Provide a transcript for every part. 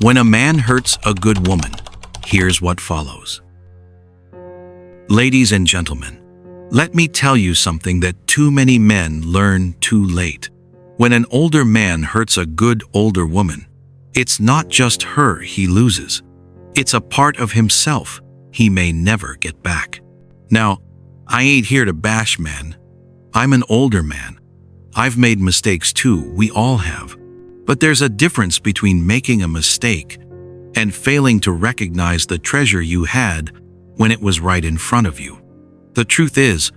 When a man hurts a good woman, here's what follows. Ladies and gentlemen, let me tell you something that too many men learn too late. When an older man hurts a good older woman, it's not just her he loses. It's a part of himself he may never get back. Now, I ain't here to bash men. I'm an older man. I've made mistakes too, we all have. But there's a difference between making a mistake and failing to recognize the treasure you had when it was right in front of you. The truth is,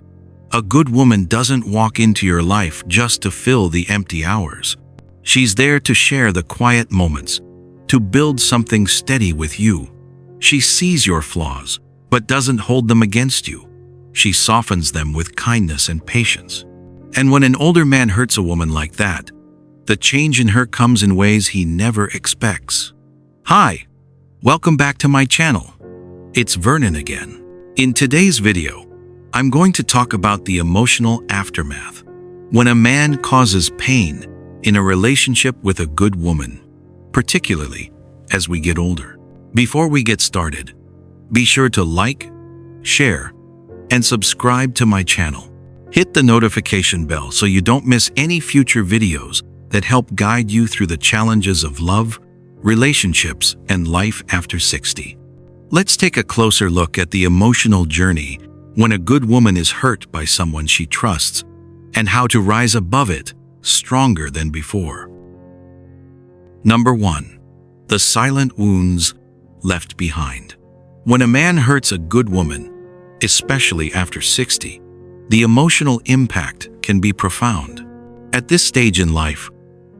a good woman doesn't walk into your life just to fill the empty hours. She's there to share the quiet moments, to build something steady with you. She sees your flaws, but doesn't hold them against you. She softens them with kindness and patience. And when an older man hurts a woman like that, the change in her comes in ways he never expects. Hi, welcome back to my channel. It's Vernon again. In today's video, I'm going to talk about the emotional aftermath when a man causes pain in a relationship with a good woman, particularly as we get older. Before we get started, be sure to like, share, and subscribe to my channel. Hit the notification bell so you don't miss any future videos that help guide you through the challenges of love, relationships, and life after 60. Let's take a closer look at the emotional journey when a good woman is hurt by someone she trusts, and how to rise above it stronger than before. Number 1. The silent wounds left behind. When a man hurts a good woman, especially after 60, the emotional impact can be profound. At this stage in life,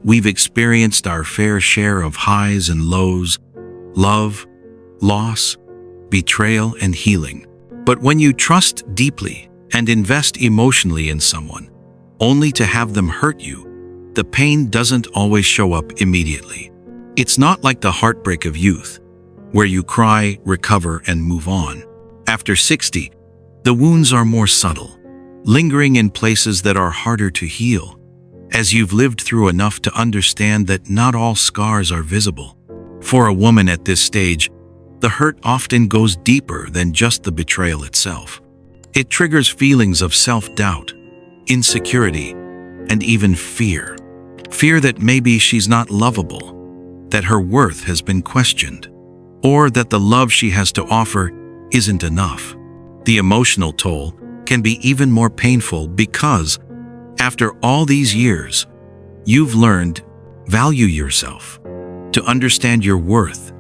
we've experienced our fair share of highs and lows, love, loss, betrayal, and healing. But when you trust deeply and invest emotionally in someone, only to have them hurt you, the pain doesn't always show up immediately. It's not like the heartbreak of youth, where you cry, recover, and move on. After 60, the wounds are more subtle, lingering in places that are harder to heal, as you've lived through enough to understand that not all scars are visible. For a woman at this stage, the hurt often goes deeper than just the betrayal itself. It triggers feelings of self-doubt, insecurity, and even fear. Fear that maybe she's not lovable, that her worth has been questioned, or that the love she has to offer isn't enough. The emotional toll can be even more painful because, after all these years, you've learned to value yourself, to understand your worth,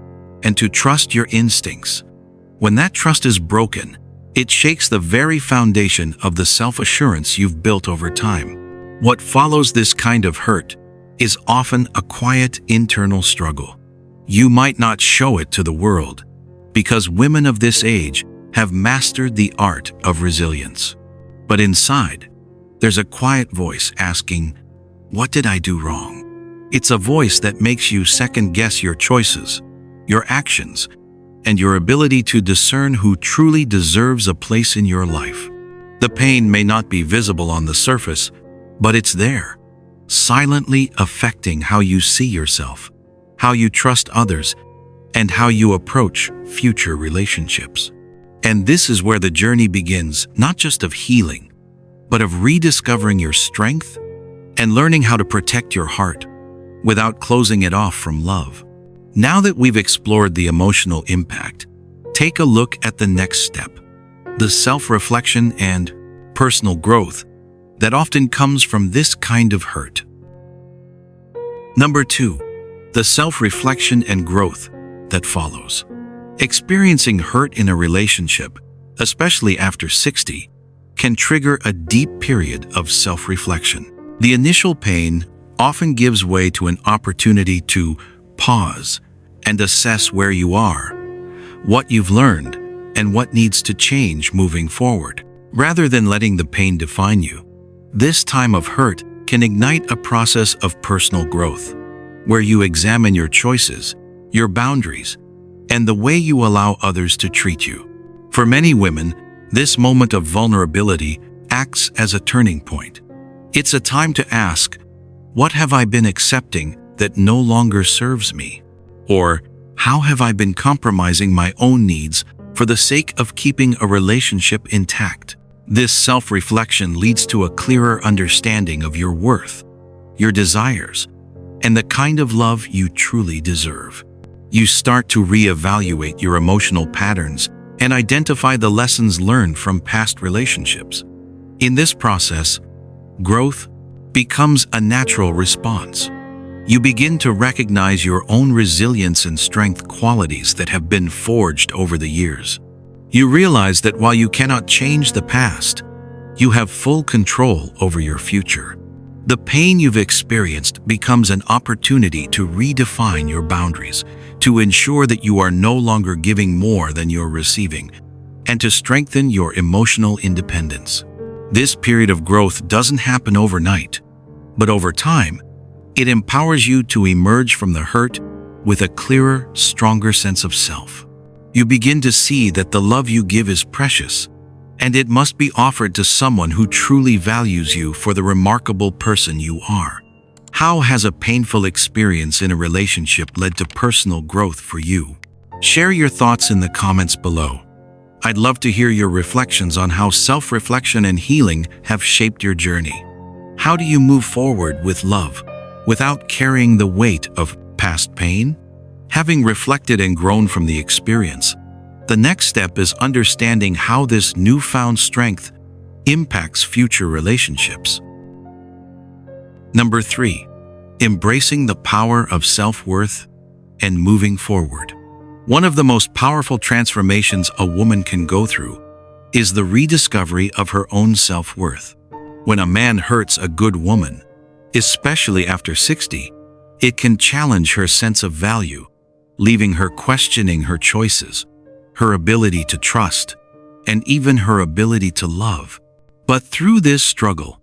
and to trust your instincts. When that trust is broken, it shakes the very foundation of the self-assurance you've built over time. What follows this kind of hurt is often a quiet internal struggle. You might not show it to the world, because women of this age have mastered the art of resilience. But inside, there's a quiet voice asking, "What did I do wrong?" It's a voice that makes you second-guess your choices, your actions, and your ability to discern who truly deserves a place in your life. The pain may not be visible on the surface, but it's there, silently affecting how you see yourself, how you trust others, and how you approach future relationships. And this is where the journey begins, not just of healing, but of rediscovering your strength and learning how to protect your heart without closing it off from love. Now that we've explored the emotional impact, take a look at the next step, the self-reflection and personal growth that often comes from this kind of hurt. Number 2, the self-reflection and growth that follows. Experiencing hurt in a relationship, especially after 60, can trigger a deep period of self-reflection. The initial pain often gives way to an opportunity to pause and assess where you are, what you've learned, and what needs to change moving forward. Rather than letting the pain define you, this time of hurt can ignite a process of personal growth, where you examine your choices, your boundaries, and the way you allow others to treat you. For many women, this moment of vulnerability acts as a turning point. It's a time to ask, what have I been accepting that no longer serves me? Or, how have I been compromising my own needs for the sake of keeping a relationship intact? This self-reflection leads to a clearer understanding of your worth, your desires, and the kind of love you truly deserve. You start to reevaluate your emotional patterns and identify the lessons learned from past relationships. In this process, growth becomes a natural response. You begin to recognize your own resilience and strength qualities that have been forged over the years. You realize that while you cannot change the past, you have full control over your future. The pain you've experienced becomes an opportunity to redefine your boundaries, to ensure that you are no longer giving more than you're receiving, and to strengthen your emotional independence. This period of growth doesn't happen overnight, but over time, it empowers you to emerge from the hurt with a clearer, stronger sense of self. You begin to see that the love you give is precious, and it must be offered to someone who truly values you for the remarkable person you are. How has a painful experience in a relationship led to personal growth for you? Share your thoughts in the comments below. I'd love to hear your reflections on how self-reflection and healing have shaped your journey. How do you move forward with love without carrying the weight of past pain? Having reflected and grown from the experience, the next step is understanding how this newfound strength impacts future relationships. Number 3, embracing the power of self-worth and moving forward. One of the most powerful transformations a woman can go through is the rediscovery of her own self-worth. When a man hurts a good woman, especially after 60, it can challenge her sense of value, leaving her questioning her choices, her ability to trust, and even her ability to love. But through this struggle,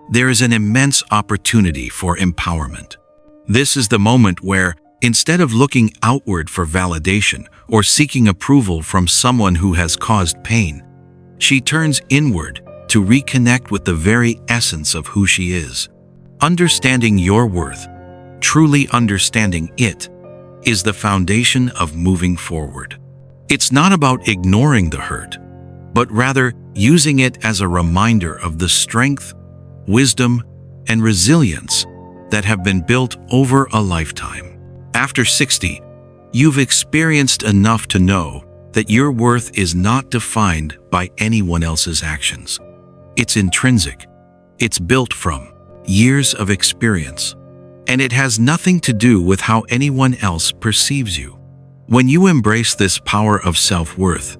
there is an immense opportunity for empowerment. This is the moment where, instead of looking outward for validation or seeking approval from someone who has caused pain, she turns inward to reconnect with the very essence of who she is. Understanding your worth, truly understanding it, is the foundation of moving forward. It's not about ignoring the hurt, but rather using it as a reminder of the strength, wisdom, and resilience that have been built over a lifetime. After 60, you've experienced enough to know that your worth is not defined by anyone else's actions. It's intrinsic. It's built from years of experience, and it has nothing to do with how anyone else perceives you. When you embrace this power of self-worth,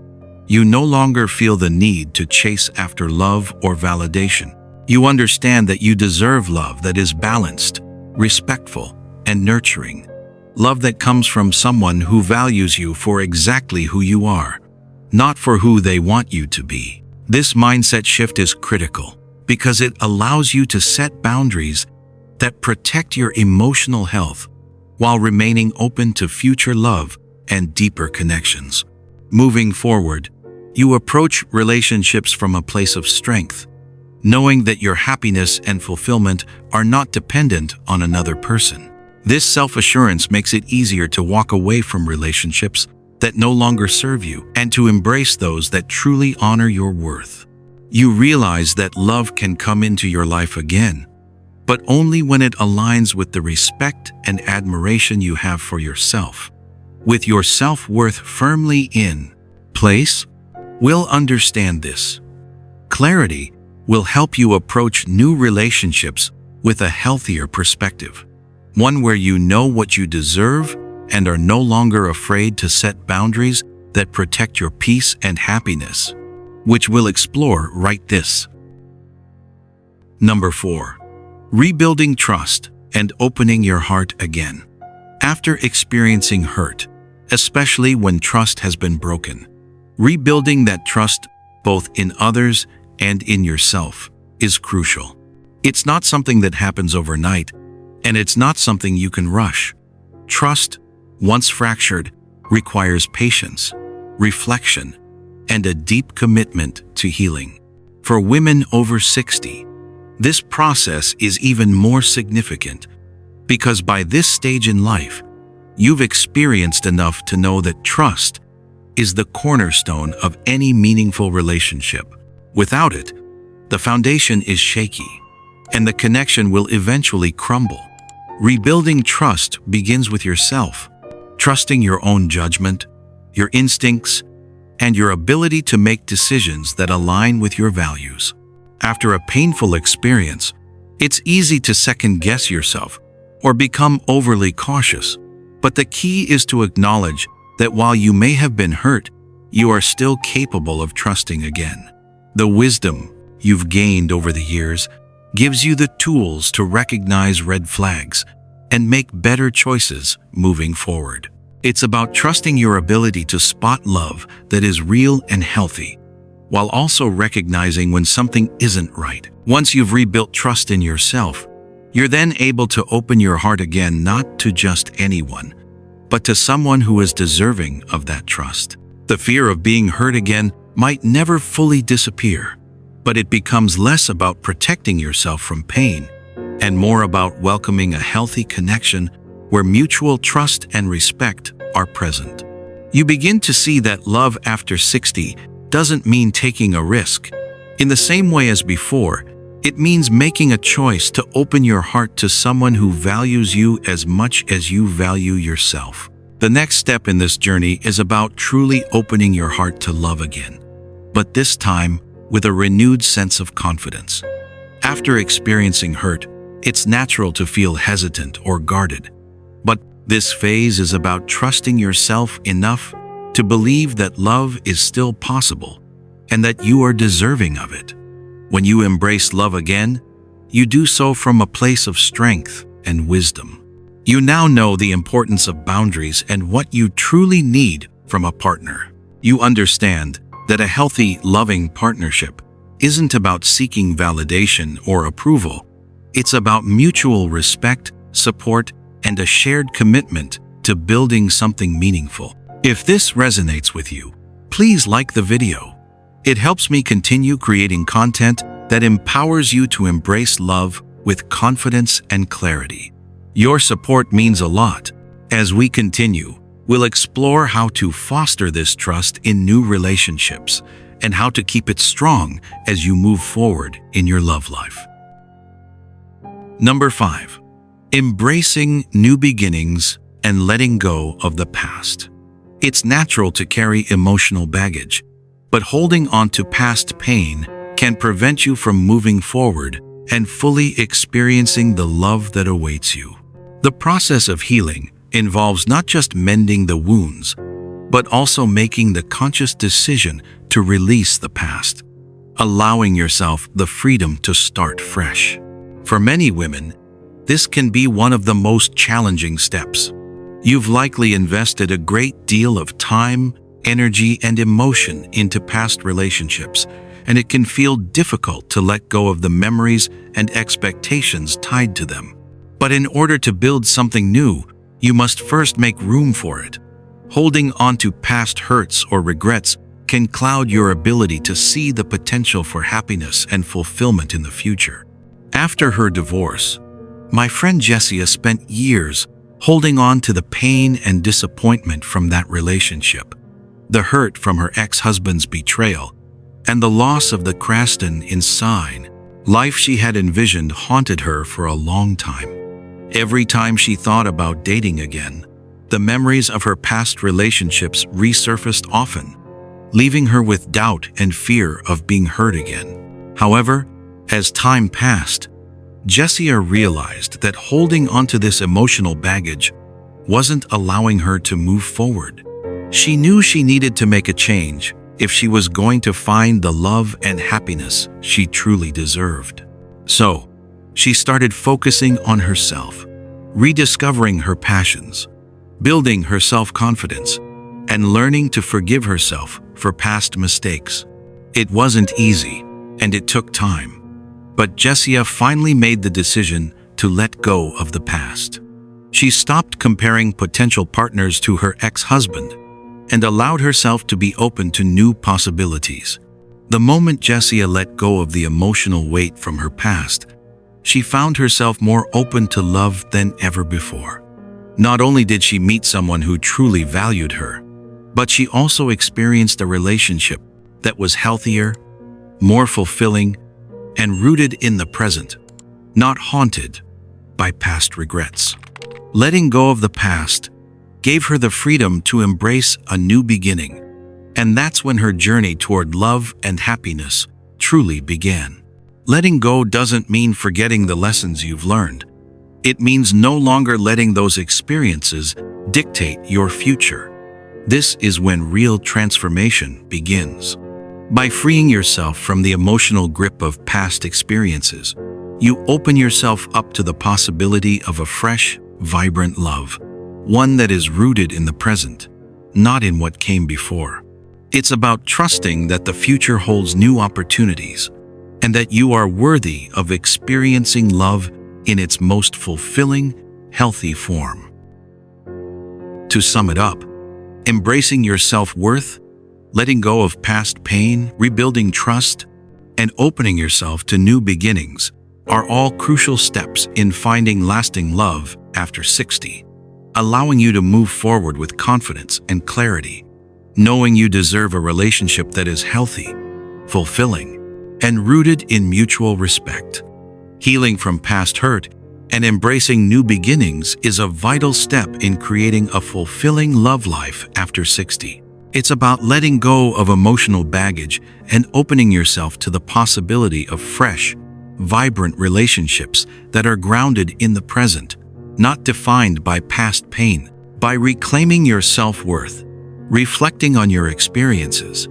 you no longer feel the need to chase after love or validation. You understand that you deserve love that is balanced, respectful, and nurturing. Love that comes from someone who values you for exactly who you are, not for who they want you to be. This mindset shift is critical because it allows you to set boundaries that protect your emotional health while remaining open to future love and deeper connections. Moving forward, you approach relationships from a place of strength, knowing that your happiness and fulfillment are not dependent on another person. This self-assurance makes it easier to walk away from relationships that no longer serve you and to embrace those that truly honor your worth. You realize that love can come into your life again, but only when it aligns with the respect and admiration you have for yourself. With your self-worth firmly in place, we'll understand this. Clarity will help you approach new relationships with a healthier perspective, one where you know what you deserve and are no longer afraid to set boundaries that protect your peace and happiness, which we'll explore right this. Number 4. Rebuilding trust and opening your heart again. After experiencing hurt, especially when trust has been broken, rebuilding that trust both in others and in yourself is crucial. It's not something that happens overnight, and it's not something you can rush. Trust, once fractured, requires patience, reflection, and a deep commitment to healing. For women over 60, this process is even more significant because by this stage in life, you've experienced enough to know that trust is the cornerstone of any meaningful relationship. Without it, the foundation is shaky, and the connection will eventually crumble. Rebuilding trust begins with yourself, trusting your own judgment, your instincts, and your ability to make decisions that align with your values. After a painful experience, it's easy to second-guess yourself or become overly cautious. But the key is to acknowledge that while you may have been hurt, you are still capable of trusting again. The wisdom you've gained over the years gives you the tools to recognize red flags and make better choices moving forward. It's about trusting your ability to spot love that is real and healthy, while also recognizing when something isn't right. Once you've rebuilt trust in yourself, you're then able to open your heart again, not to just anyone, but to someone who is deserving of that trust. The fear of being hurt again might never fully disappear, but it becomes less about protecting yourself from pain and more about welcoming a healthy connection where mutual trust and respect are present. You begin to see that love after 60 doesn't mean taking a risk. In the same way as before, it means making a choice to open your heart to someone who values you as much as you value yourself. The next step in this journey is about truly opening your heart to love again, but this time with a renewed sense of confidence. After experiencing hurt, it's natural to feel hesitant or guarded, but this phase is about trusting yourself enough to believe that love is still possible and that you are deserving of it. When you embrace love again, you do so from a place of strength and wisdom. You now know the importance of boundaries and what you truly need from a partner. You understand that a healthy, loving partnership isn't about seeking validation or approval. It's about mutual respect, support, and a shared commitment to building something meaningful. If this resonates with you, please like the video. It helps me continue creating content that empowers you to embrace love with confidence and clarity. Your support means a lot. As we continue, we'll explore how to foster this trust in new relationships and how to keep it strong as you move forward in your love life. Number 5. Embracing new beginnings and letting go of the past. It's natural to carry emotional baggage, but holding on to past pain can prevent you from moving forward and fully experiencing the love that awaits you. The process of healing involves not just mending the wounds, but also making the conscious decision to release the past, allowing yourself the freedom to start fresh. For many women, this can be one of the most challenging steps. You've likely invested a great deal of time, energy, and emotion into past relationships, and it can feel difficult to let go of the memories and expectations tied to them. But in order to build something new, you must first make room for it. Holding on to past hurts or regrets can cloud your ability to see the potential for happiness and fulfillment in the future. After her divorce, my friend Jessia spent years holding on to the pain and disappointment from that relationship, the hurt from her ex-husband's betrayal, and the loss of the Cranston in Sign. Life she had envisioned haunted her for a long time. Every time she thought about dating again, the memories of her past relationships resurfaced often, leaving her with doubt and fear of being hurt again. However, as time passed, Jessia realized that holding onto this emotional baggage wasn't allowing her to move forward. She knew she needed to make a change if she was going to find the love and happiness she truly deserved. So, she started focusing on herself, rediscovering her passions, building her self-confidence, and learning to forgive herself for past mistakes. It wasn't easy, and it took time. But Jessia finally made the decision to let go of the past. She stopped comparing potential partners to her ex-husband and allowed herself to be open to new possibilities. The moment Jessia let go of the emotional weight from her past, she found herself more open to love than ever before. Not only did she meet someone who truly valued her, but she also experienced a relationship that was healthier, more fulfilling, and rooted in the present, not haunted by past regrets. Letting go of the past gave her the freedom to embrace a new beginning, and that's when her journey toward love and happiness truly began. Letting go doesn't mean forgetting the lessons you've learned. It means no longer letting those experiences dictate your future. This is when real transformation begins. By freeing yourself from the emotional grip of past experiences, you open yourself up to the possibility of a fresh, vibrant love, one that is rooted in the present, not in what came before. It's about trusting that the future holds new opportunities and that you are worthy of experiencing love in its most fulfilling, healthy form. To sum it up, embracing your self-worth, letting go of past pain, rebuilding trust, and opening yourself to new beginnings are all crucial steps in finding lasting love after 60, allowing you to move forward with confidence and clarity, knowing you deserve a relationship that is healthy, fulfilling, and rooted in mutual respect. Healing from past hurt and embracing new beginnings is a vital step in creating a fulfilling love life after 60. It's about letting go of emotional baggage and opening yourself to the possibility of fresh, vibrant relationships that are grounded in the present, not defined by past pain. By reclaiming your self-worth, reflecting on your experiences,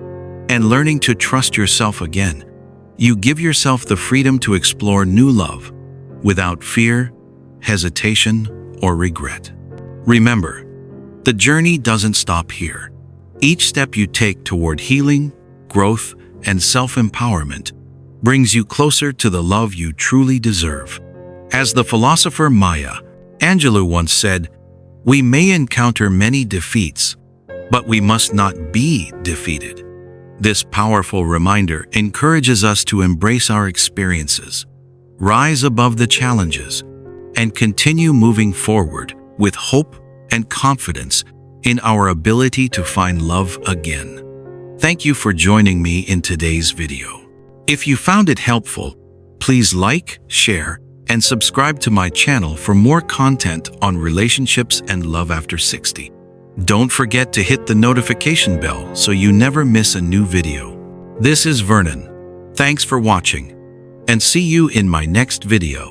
and learning to trust yourself again, you give yourself the freedom to explore new love without fear, hesitation, or regret. Remember, the journey doesn't stop here. Each step you take toward healing, growth, and self-empowerment brings you closer to the love you truly deserve. As the philosopher Maya Angelou once said, "We may encounter many defeats, but we must not be defeated." This powerful reminder encourages us to embrace our experiences, rise above the challenges, and continue moving forward with hope and confidence in our ability to find love again. Thank you for joining me in today's video. If you found it helpful, please like, share, and subscribe to my channel for more content on relationships and love after 60. Don't forget to hit the notification bell so you never miss a new video. This is Vernon. Thanks for watching, and see you in my next video.